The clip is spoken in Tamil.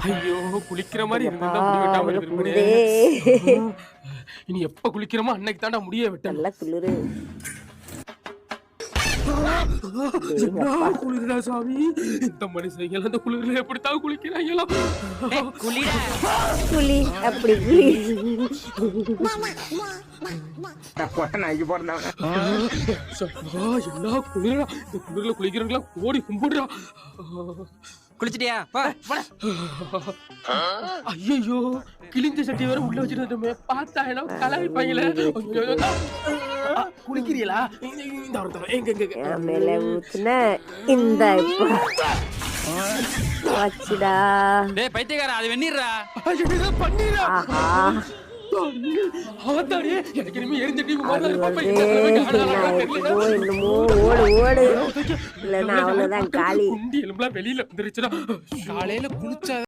ஐயோ! குளிக்கிற மாரி இருந்திருந்தா முடி வெட்டாம இருந்திருப்பனே. குளிருதே. இனி எப்ப குளிக்கிறோமோ அன்னைக்கு தான்டா முடியே வெட்டணும். நல்லா குளிரு. என்ன அடேங்கப்பா. குளிருடா சாமி. இந்த மனுஷங்க அந்த குளிர்ல எப்படித்தான் குளிக்கிறாங்களோ. குளிடா. குளி அப்படி குளி. நாய்க்கு போறேன். சப்பா, என்ன குளிரா. இந்த குளிர்ல குளிக்கிறவங்களா கோடி கும்பிடுறா. குளிச்சிட்டியா? வா. ஐயோ, கிழிஞ்ச சட்டி வேற உள்ள வச்சுட்டு வந்துட்டோமே. பார்த்தா என்ன கலாய்ப்பாங்களே. குளிக்கிறீங்களா? இந்த ஒருத்தர் எங்க என் மேல ஊத்துன இந்த இப்ப வச்சுடா. டேய் பைத்தியக்காரா, அது வெந்நீர்ரா. பண்ணிரா. ஆஹா, ஆத்தாடி, எனக்கு இனிமே எரிஞ்சட்டி அது மாதிரி வந்து பாப்பா. என்னமோ ஓடு ஓடு. இல்லைன்னா அவ்வளவுதான் காலி. குண்டி எலும்புலாம் வெளியில வந்துருச்சுடா. காலையில குளிச்சா